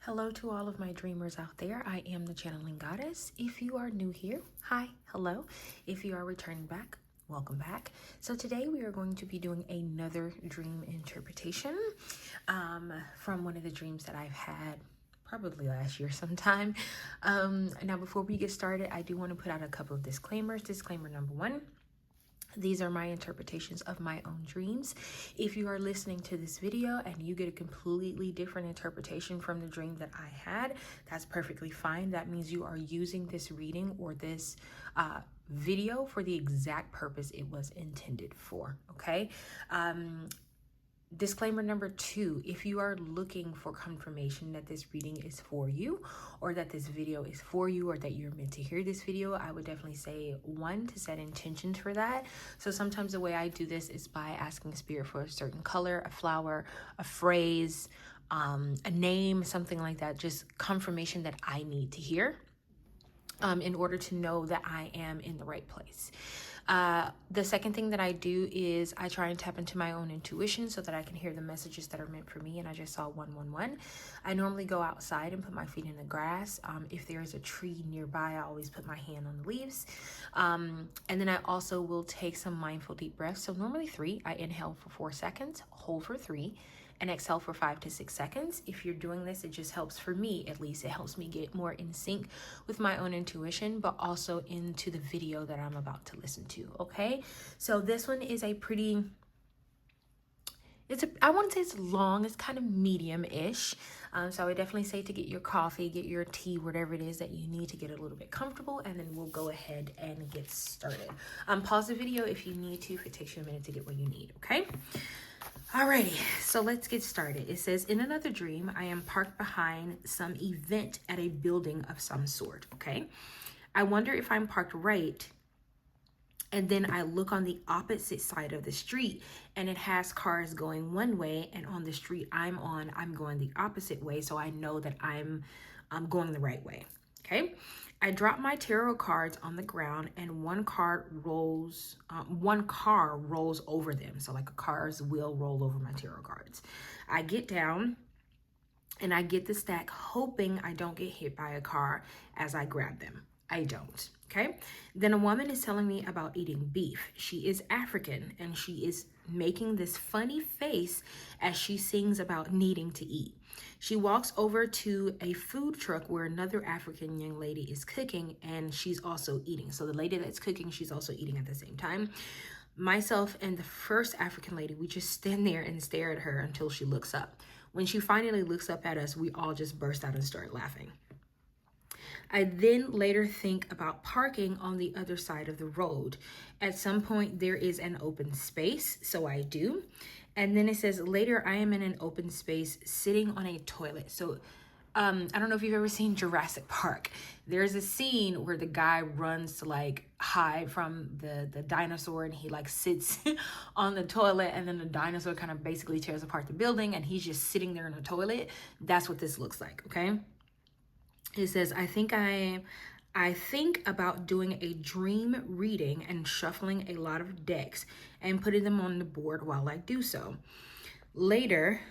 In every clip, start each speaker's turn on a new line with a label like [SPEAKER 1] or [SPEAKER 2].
[SPEAKER 1] Hello to all of my dreamers out there. I am the channeling goddess. If you are new here, hi, hello. If you are returning back, welcome back. So today we are going to be doing another dream interpretation from one of the dreams that I've had probably last year sometime. Now before we get started, I do want to put out a couple of disclaimers. Disclaimer number one: these are my interpretations of my own dreams. If you are listening to this video and you get a completely different interpretation from the dream that I had, that's perfectly fine. That means you are using this reading or this video for the exact purpose it was intended for, okay? Disclaimer number two: if you are looking for confirmation that this reading is for you, or that this video is for you, or that you're meant to hear this video, I would definitely say one, to set intentions for that. So sometimes the way I do this is by asking spirit for a certain color, a flower, a phrase, a name, something like that, just confirmation that I need to hear in order to know that I am in the right place. The second thing that I do is I try and tap into my own intuition so that I can hear the messages that are meant for me. And I just saw 111. I normally go outside and put my feet in the grass. If there is a tree nearby, I always put my hand on the leaves. And then I also will take some mindful deep breaths. So normally 3, I inhale for 4 seconds, hold for 3, and exhale for 5 to 6 seconds. If you're doing this, it just helps, for me at least, it helps me get more in sync with my own intuition, but also into the video that I'm about to listen to, okay? So this one is a pretty, I wouldn't say it's long, it's kind of medium-ish. So I would definitely say to get your coffee, get your tea, whatever it is that you need to get a little bit comfortable, and then we'll go ahead and get started. Pause the video if you need to, if it takes you a minute to get what you need, okay? Alrighty, so let's get started. It says, in another dream, I am parked behind some event at a building of some sort, okay? I wonder if I'm parked right, and then I look on the opposite side of the street, and it has cars going one way, and on the street I'm on, I'm going the opposite way, so I know that I'm going the right way, okay? I drop my tarot cards on the ground, and one car rolls over them. So like a car's wheel roll over my tarot cards. I get down and I get the stack, hoping I don't get hit by a car as I grab them. I don't, okay? Then a woman is telling me about eating beef. She is African, and she is making this funny face as she sings about needing to eat. She walks over to a food truck where another African young lady is cooking, and she's also eating. So the lady that's cooking, she's also eating at the same time. Myself and the first African lady, we just stand there and stare at her until she looks up. When she finally looks up at us, we all just burst out and start laughing. I then later think about parking on the other side of the road. At some point, there is an open space, so I do. And then it says, later, I am in an open space sitting on a toilet. So I don't know if you've ever seen Jurassic Park. There's a scene where the guy runs to like hide from the dinosaur, and he like sits on the toilet, and then the dinosaur kind of basically tears apart the building, and he's just sitting there in the toilet. That's what this looks like, okay? It says, I think about doing a dream reading and shuffling a lot of decks and putting them on the board while I do so. Later,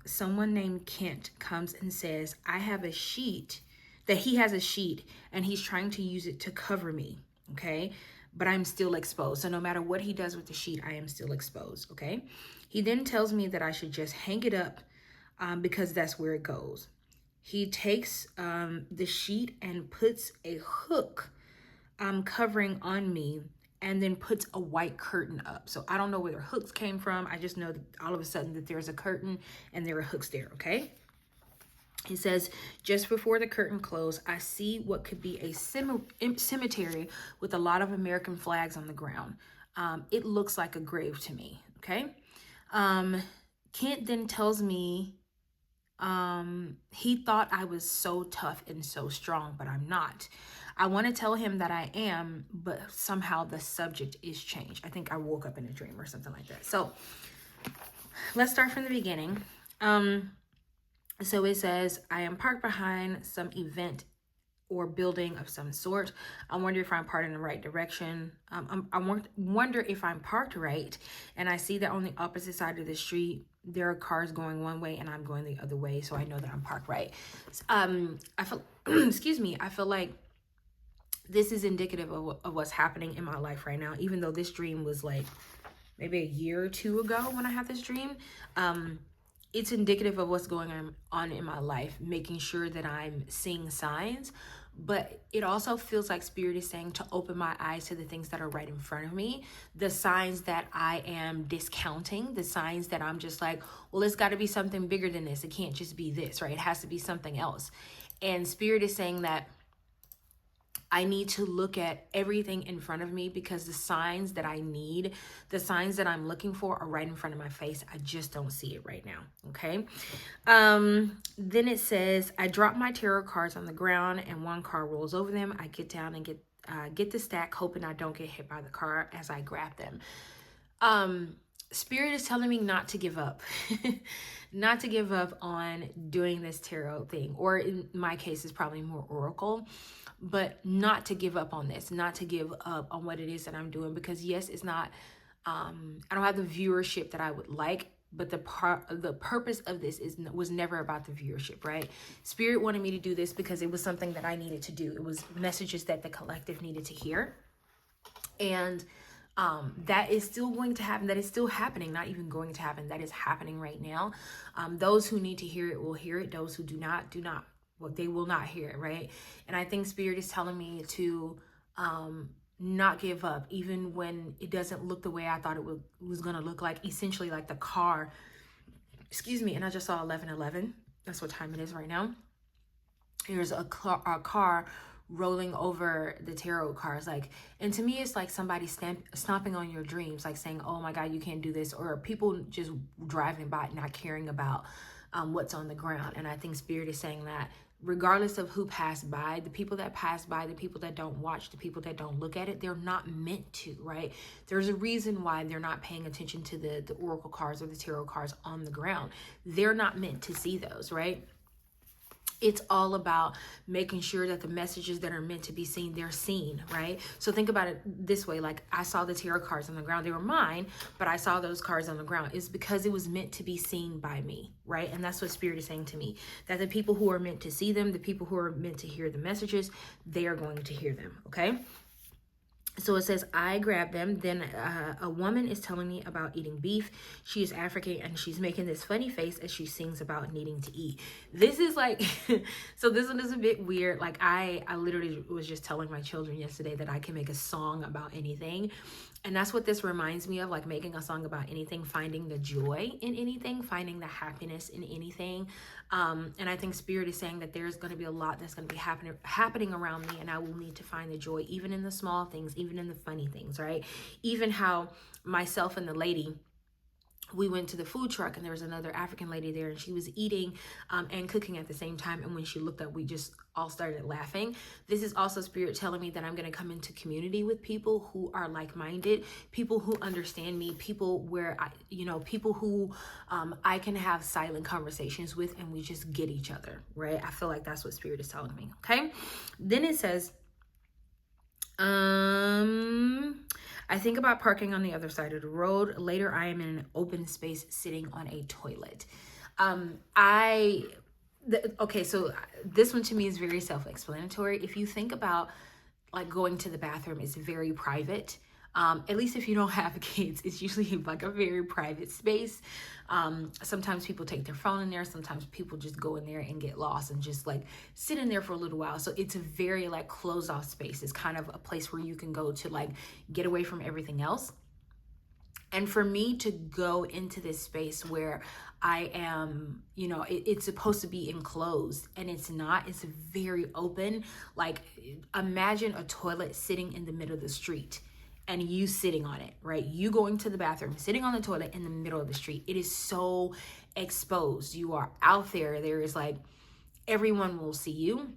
[SPEAKER 1] someone named Kent comes and says, he has a sheet, and he's trying to use it to cover me, okay? But I'm still exposed. So no matter what he does with the sheet, I am still exposed, okay? He then tells me that I should just hang it up because that's where it goes. He takes the sheet and puts a hook covering on me, and then puts a white curtain up. So I don't know where the hooks came from. I just know that all of a sudden that there's a curtain and there are hooks there, okay? It says, just before the curtain closed, I see what could be a cemetery with a lot of American flags on the ground. It looks like a grave to me, okay? Kent then tells me he thought I was so tough and so strong, but I'm not. I want to tell him that I am, but somehow the subject is changed. I think I woke up in a dream or something like that. So let's start from the beginning. So it says, I am parked behind some event or building of some sort. I wonder if I'm parked in the right direction. I wonder if I'm parked right, and I see that on the opposite side of the street, there are cars going one way and I'm going the other way, so I know that I'm parked right. I feel excuse me, I feel like this is indicative of what's happening in my life right now, even though this dream was like maybe a year or two ago when I had this dream. It's indicative of what's going on in my life, making sure that I'm seeing signs. But it also feels like Spirit is saying to open my eyes to the things that are right in front of me, the signs that I am discounting, the signs that I'm just like, well, it's got to be something bigger than this. It can't just be this, right? It has to be something else. And Spirit is saying that I need to look at everything in front of me, because the signs that I need, the signs that I'm looking for are right in front of my face. I just don't see it right now. Okay. Then it says, I drop my tarot cards on the ground and one car rolls over them. I get down and get the stack, hoping I don't get hit by the car as I grab them. Spirit is telling me not to give up, not to give up on doing this tarot thing, or in my case, it's probably more oracle, but not to give up on this, not to give up on what it is that I'm doing, because yes, it's not, I don't have the viewership that I would like, but the purpose of this was never about the viewership, right? Spirit wanted me to do this because it was something that I needed to do. It was messages that the collective needed to hear. And that is still going to happen. That is still happening. Not even going to happen. That is happening right now. Those who need to hear it will hear it. Those who do not. Well, they will not hear it, right? And I think Spirit is telling me to not give up, even when it doesn't look the way I thought it was going to look like. Essentially, like the car. Excuse me. And I just saw 11:11. That's what time it is right now. Here's a car rolling over the tarot cards, like, and to me it's like somebody stomping on your dreams, like saying, oh my god, you can't do this, or people just driving by not caring about what's on the ground. And I think Spirit is saying that regardless of who passed by, the people that pass by, the people that don't watch, the people that don't look at it, they're not meant to, right? There's a reason why they're not paying attention to the oracle cards or the tarot cards on the ground. They're not meant to see those, right? It's all about making sure that the messages that are meant to be seen, they're seen, right? So think about it this way. Like, I saw the tarot cards on the ground. They were mine, but I saw those cards on the ground. It's because it was meant to be seen by me, right? And that's what Spirit is saying to me, that the people who are meant to see them, the people who are meant to hear the messages, they are going to hear them, okay? So it says, I grab them. Then a woman is telling me about eating beef. She is African and she's making this funny face as she sings about needing to eat. This is like, so this one is a bit weird. Like I literally was just telling my children yesterday that I can make a song about anything. And that's what this reminds me of, like making a song about anything, finding the joy in anything, finding the happiness in anything. And I think Spirit is saying that there's going to be a lot that's going to be happening around me, and I will need to find the joy even in the small things, even in the funny things, right? Even how myself and the lady, we went to the food truck and there was another African lady there, and she was eating and cooking at the same time. And when she looked up, we just all started laughing. This is also Spirit telling me that I'm going to come into community with people who are like-minded, people who understand me, people where people who I can have silent conversations with, and we just get each other, right? I feel like that's what Spirit is telling me. Okay. Then it says, I think about parking on the other side of the road. Later, I am in an open space sitting on a toilet. Okay, so this one to me is very self-explanatory. If you think about like going to the bathroom, it's very private. At least if you don't have kids, it's usually like a very private space. Sometimes people take their phone in there. Sometimes people just go in there and get lost and just like sit in there for a little while. So it's a very like closed off space. It's kind of a place where you can go to like get away from everything else. And for me to go into this space where I am, it's supposed to be enclosed and it's not, it's very open. Like imagine a toilet sitting in the middle of the street and you sitting on it, right? You going to the bathroom, sitting on the toilet in the middle of the street. It is so exposed. You are out there. There is like, everyone will see you.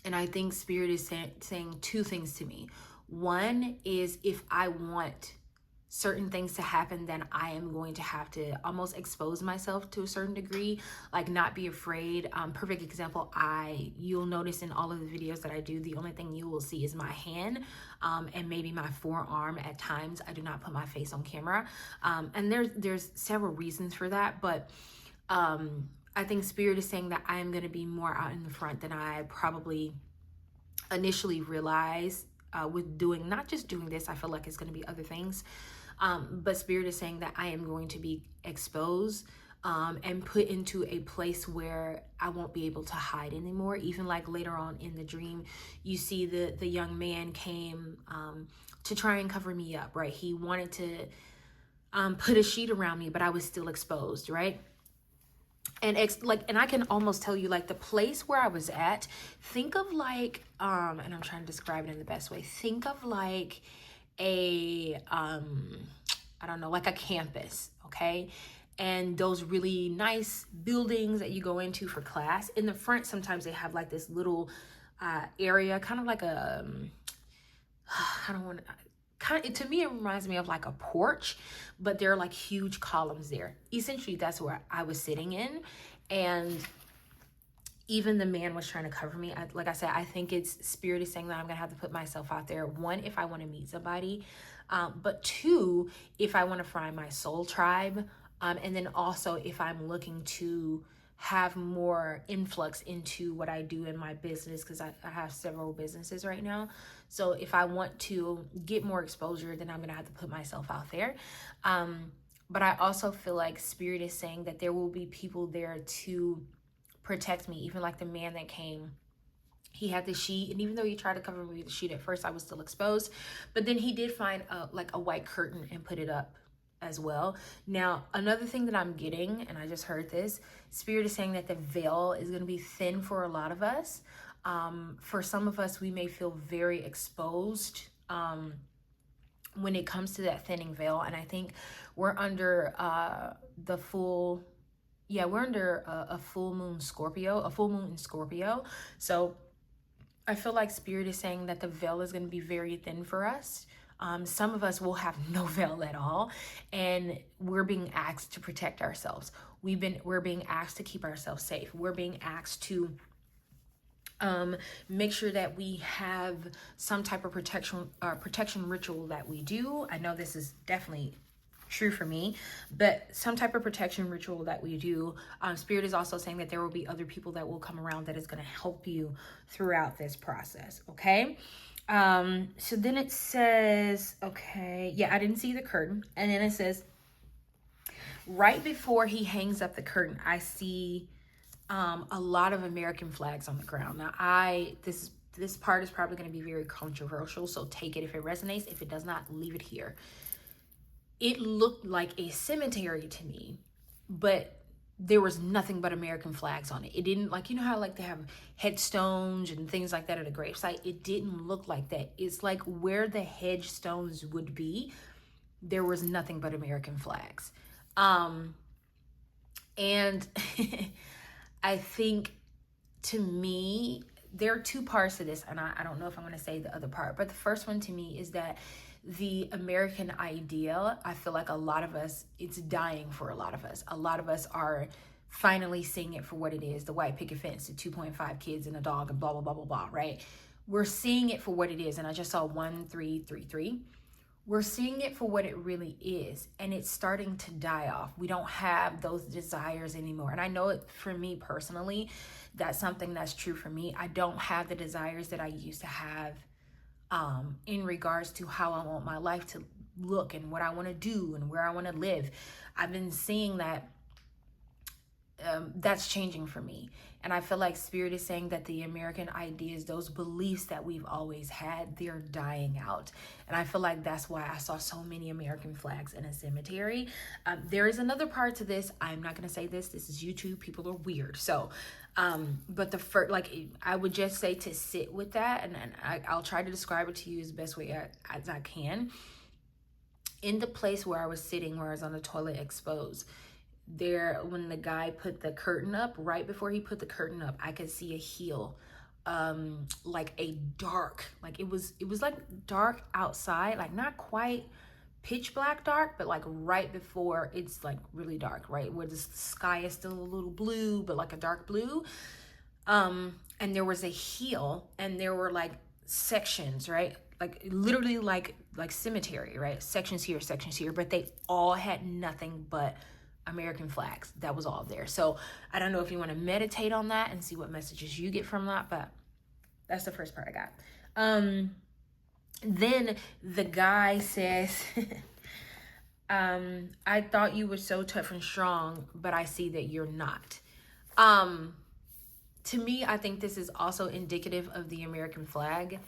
[SPEAKER 1] And I think Spirit is saying two things to me. One is, if I want certain things to happen, then I am going to have to almost expose myself to a certain degree, like not be afraid. Perfect example, you'll notice in all of the videos that I do, the only thing you will see is my hand and maybe my forearm at times. I do not put my face on camera. And there's several reasons for that, but I think Spirit is saying that I am going to be more out in the front than I probably initially realized with doing, not just doing this. I feel like it's going to be other things. But Spirit is saying that I am going to be exposed and put into a place where I won't be able to hide anymore. Even like later on in the dream, you see the young man came to try and cover me up, right? He wanted to put a sheet around me, but I was still exposed, right? And and I can almost tell you, like, the place where I was at, think of like and I'm trying to describe it in the best way. Think of like a I don't know, like a campus, okay? And those really nice buildings that you go into for class. In the front, sometimes they have like this little area, kind of like a I don't want to to me, it reminds me of like a porch, but there are like huge columns there. Essentially, that's where I was sitting in. And even the man was trying to cover me. Like I said, I think it's Spirit is saying that I'm gonna have to put myself out there. One, if I want to meet somebody, but two, if I want to find my soul tribe, and then also if I'm looking to have more influx into what I do in my business, because I have several businesses right now. So if I want to get more exposure, then I'm gonna have to put myself out there. But I also feel like Spirit is saying that there will be people there to protect me. Even like the man that came, he had the sheet, and even though he tried to cover me with the sheet at first, I was still exposed. But then he did find like a white curtain and put it up as well. Now, another thing that I'm getting, and I just heard this, Spirit is saying that the veil is going to be thin for a lot of us. For some of us, we may feel very exposed when it comes to that thinning veil. And I think we're under we're under a full moon in Scorpio. So I feel like Spirit is saying that the veil is going to be very thin for us. Some of us will have no veil at all, and we're being asked to protect ourselves. We're being asked to keep ourselves safe. We're being asked to make sure that we have some type of protection ritual that we do. I know this is definitely true for me, but some type of protection ritual that we do. Spirit is also saying that there will be other people that will come around that is going to help you throughout this process. Okay. So then it says, okay, yeah, I didn't see the curtain. And then it says, right before he hangs up the curtain, I see a lot of American flags on the ground. Now, this part is probably going to be very controversial, so take it if it resonates. If it does not, leave it here. It looked like a cemetery to me, but there was nothing but American flags on it. It didn't, like, you know how like they have headstones and things like that at a gravesite? It didn't look like that. It's like where the headstones would be, there was nothing but American flags. And I think, to me, there are two parts to this, and I don't know if I'm going to say the other part, but the first one to me is that the American ideal, I feel like a lot of us, it's dying for a lot of us. A lot of us are finally seeing it for what it is, the white picket fence, the 2.5 kids and a dog and blah, blah, blah, blah, blah, right? We're seeing it for what it is, and I just saw 1333. We're seeing it for what it really is, and it's starting to die off. We don't have those desires anymore. And I know it, for me personally, that's something that's true for me. I don't have the desires that I used to have in regards to how I want my life to look and what I want to do and where I want to live. I've been seeing that that's changing for me. And I feel like Spirit is saying that the American ideas, those beliefs that we've always had, they're dying out. And I feel like that's why I saw so many American flags in a cemetery. There is another part to this. I'm not going to say this. This is YouTube. People are weird. So, but the first, like, I would just say to sit with that. And I'll try to describe it to you as best way as I can. In the place where I was sitting, where I was on the toilet exposed, there, when the guy put the curtain up, right before he put the curtain up, I could see a heel, like a dark, like it was like dark outside, like not quite pitch black dark, but like right before it's like really dark, right? Where the sky is still a little blue, but like a dark blue. And there was a heel and there were like sections, right? Like literally like cemetery, right? Sections here, but they all had nothing but American flags. That was all there. So I don't know if you want to meditate on that and see what messages you get from that, but that's the first part I got. Then the guy says, I thought you were so tough and strong, but I see that you're not. To me, I think this is also indicative of the American flag,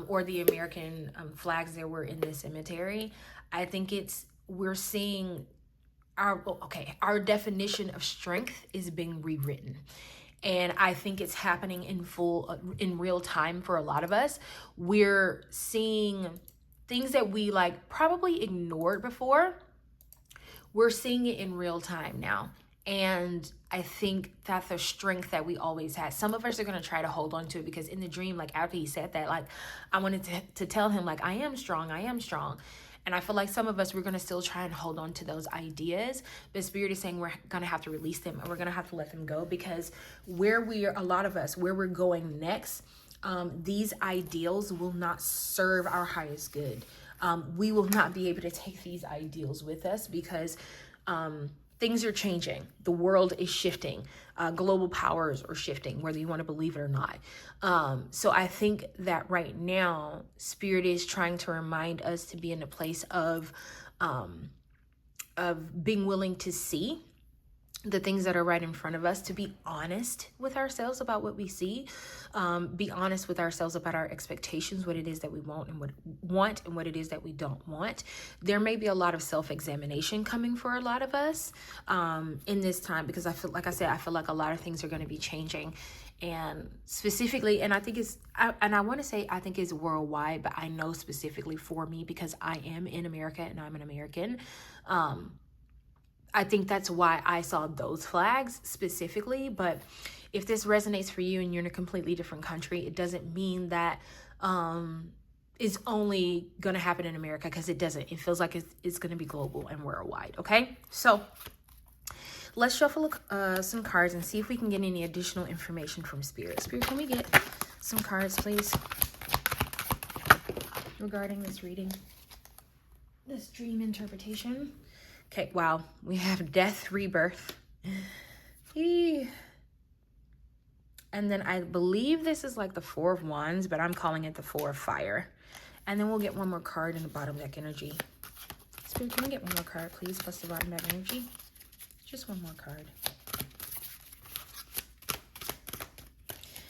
[SPEAKER 1] or the American flags that were in the cemetery. I think we're seeing our definition of strength is being rewritten. And I think it's happening in real time for a lot of us. We're seeing things that we like probably ignored before. We're seeing it in real time now. And I think that's the strength that we always had. Some of us are going to try to hold on to it because in the dream, like after he said that, like I wanted to tell him like, I am strong. And I feel like some of us, we're going to still try and hold on to those ideas. But Spirit is saying we're going to have to release them and we're going to have to let them go, because where we're going next, these ideals will not serve our highest good. We will not be able to take these ideals with us because things are changing. The world is shifting. Global powers are shifting, whether you want to believe it or not. So I think that right now, Spirit is trying to remind us to be in a place of being willing to see the things that are right in front of us, to be honest with ourselves about what we see, be honest with ourselves about our expectations, what it is that we want and what it is that we don't want. There may be a lot of self-examination coming for a lot of us in this time, because I feel like a lot of things are going to be changing, and specifically, and I think I want to say I think it's worldwide, but I know specifically for me because I am in America and I'm an American. I think that's why I saw those flags specifically. But if this resonates for you and you're in a completely different country, it doesn't mean that it's only going to happen in America, because it doesn't. It feels like it's going to be global and worldwide. Okay, so let's shuffle some cards and see if we can get any additional information from Spirit. Spirit, can we get some cards, please, regarding this reading, this dream interpretation? Okay, wow, we have death, rebirth. And then I believe this is like the Four of Wands, but I'm calling it the Four of Fire. And then we'll get one more card in the bottom deck energy. Spirit, can we get one more card, please, plus the bottom deck energy? Just one more card.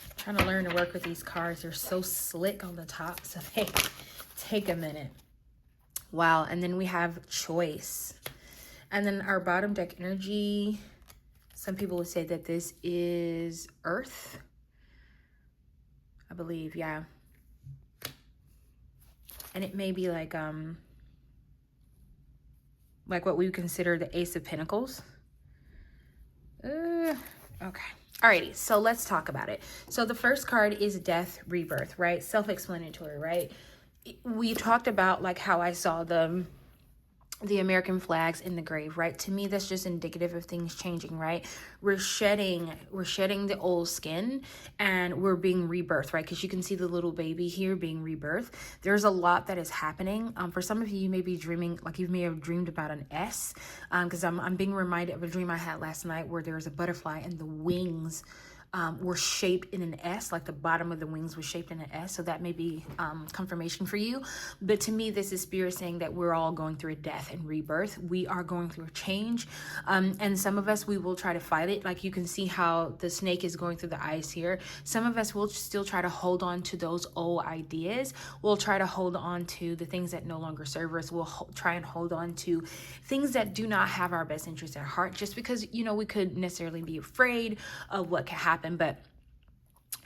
[SPEAKER 1] I'm trying to learn to work with these cards. They're so slick on the top, so they take a minute. Wow, and then we have choice. And then our bottom deck energy, some people would say that this is Earth. I believe, yeah. And it may be like what we would consider the Ace of Pentacles. Okay. Alrighty, so let's talk about it. So the first card is death, rebirth, right? Self-explanatory, right? We talked about like how I saw the American flags in the grave, right? To me, that's just indicative of things changing, right? We're shedding the old skin and we're being rebirthed, right? Because you can see the little baby here being rebirthed. There's a lot that is happening. For some of you, you may be dreaming, like you may have dreamed about an S, because I'm being reminded of a dream I had last night where there was a butterfly and the wings were shaped in an S, like the bottom of the wings was shaped in an S. So that may be confirmation for you. But to me, this is Spirit saying that we're all going through a death and rebirth. We are going through a change. And some of us, we will try to fight it. Like you can see how the snake is going through the ice here. Some of us will still try to hold on to those old ideas. We'll try to hold on to the things that no longer serve us. We'll try and hold on to things that do not have our best interests at heart, just because, you know, we could necessarily be afraid of what could happen. But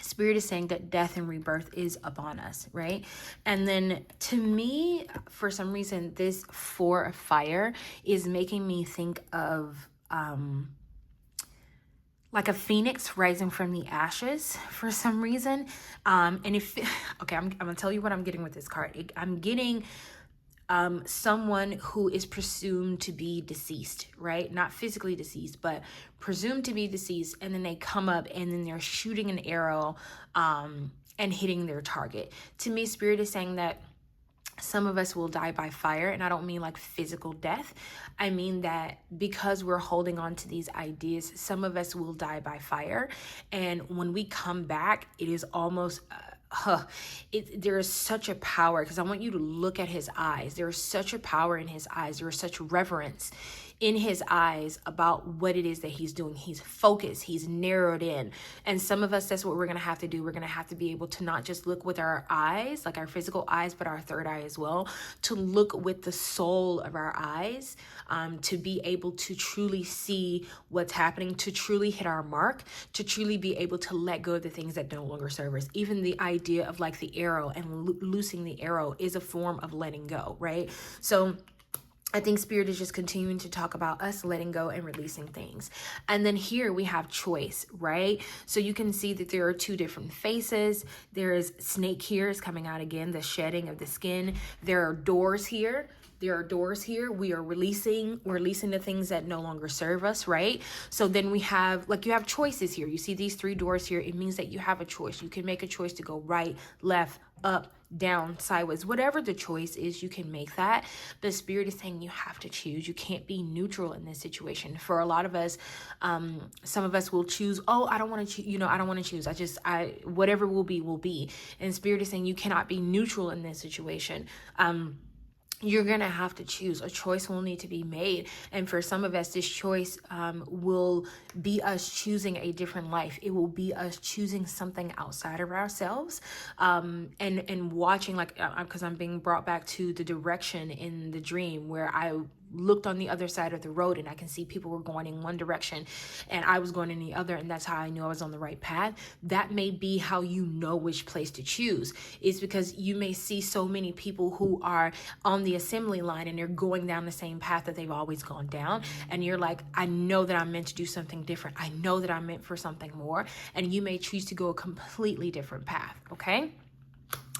[SPEAKER 1] Spirit is saying that death and rebirth is upon us, right? And then to me, for some reason, this Four of Fire is making me think of like a phoenix rising from the ashes for some reason. And if, okay, I'm gonna tell you what I'm getting with this card. I'm getting someone who is presumed to be deceased, right? Not physically deceased, but presumed to be deceased. And then they come up and then they're shooting an arrow and hitting their target. To me, Spirit is saying that some of us will die by fire, and I don't mean like physical death. I mean that because we're holding on to these ideas, some of us will die by fire. And when we come back, it is almost there is such a power, because I want you to look at his eyes. There is such a power in his eyes. There is such reverence in his eyes about what it is that he's doing. He's focused, he's narrowed in. And some of us, that's what we're going to have to do. We're going to have to be able to not just look with our eyes, like our physical eyes, but our third eye as well, to look with the soul of our eyes, to be able to truly see what's happening, to truly hit our mark, to truly be able to let go of the things that no longer serve us. Even the idea of like the arrow and loosing the arrow is a form of letting go, right? So I think Spirit is just continuing to talk about us letting go and releasing things. And then here we have choice, right? So you can see that there are two different faces. There is snake here is coming out again, the shedding of the skin. There are doors here. There are doors here. We are releasing the things that no longer serve us, right? So then we have, like, you have choices here. You see these three doors here. It means that you have a choice. You can make a choice to go right, left, up, down, sideways. Whatever the choice is, you can make that. But Spirit is saying you have to choose. You can't be neutral in this situation. For a lot of us, some of us will choose, I don't want to choose, I don't want to choose. Whatever will be. And Spirit is saying you cannot be neutral in this situation. You're going to have to choose. A choice will need to be made. And for some of us, this choice will be us choosing a different life. It will be us choosing something outside of ourselves, and watching, like, because I'm being brought back to the direction in the dream where I looked on the other side of the road and I can see people were going in one direction and I was going in the other, and that's how I knew I was on the right path. That may be how you know which place to choose, is because you may see so many people who are on the assembly line and they're going down the same path that they've always gone down, and you're like, I know that I'm meant to do something different. I know that I'm meant for something more, and you may choose to go a completely different path, okay?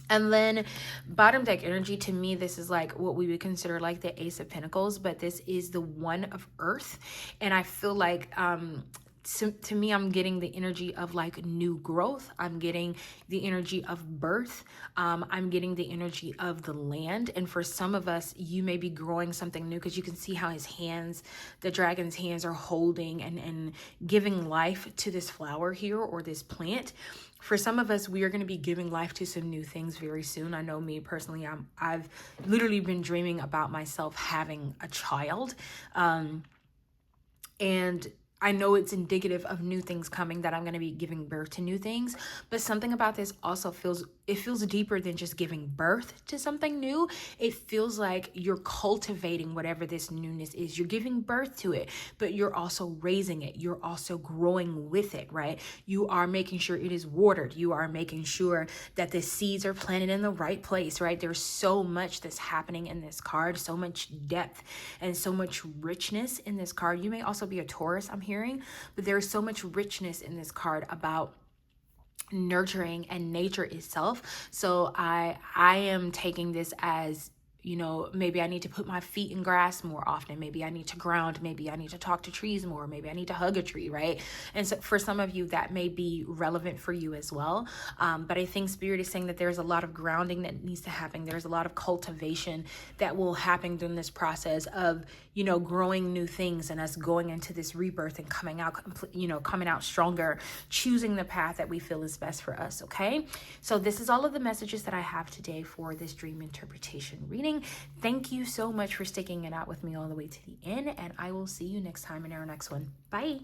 [SPEAKER 1] And then bottom deck energy, to me, this is like what we would consider like the Ace of Pentacles, but this is the One of Earth. And I feel like, to me, I'm getting the energy of like new growth. I'm getting the energy of birth. I'm getting the energy of the land. And for some of us, you may be growing something new, because you can see how his hands, the dragon's hands, are holding and giving life to this flower here or this plant. For some of us, we are going to be giving life to some new things very soon. I know me personally, I've literally been dreaming about myself having a child. And I know it's indicative of new things coming, that I'm going to be giving birth to new things. But something about this also feels deeper than just giving birth to something new. It feels like you're cultivating whatever this newness is. You're giving birth to it, but you're also raising it. You're also growing with it, right? You are making sure it is watered. You are making sure that the seeds are planted in the right place, right? There's so much that's happening in this card, so much depth and so much richness in this card. You may also be a Taurus, I'm hearing, but there's so much richness in this card about nurturing and nature itself. So I am taking this as, maybe I need to put my feet in grass more often. Maybe I need to ground. Maybe I need to talk to trees more. Maybe I need to hug a tree, right? And so for some of you, that may be relevant for you as well. But I think Spirit is saying that there's a lot of grounding that needs to happen. There's a lot of cultivation that will happen during this process of, growing new things and us going into this rebirth and coming out stronger, choosing the path that we feel is best for us, okay? So this is all of the messages that I have today for this dream interpretation reading. Thank you so much for sticking it out with me all the way to the end, and I will see you next time in our next one. Bye.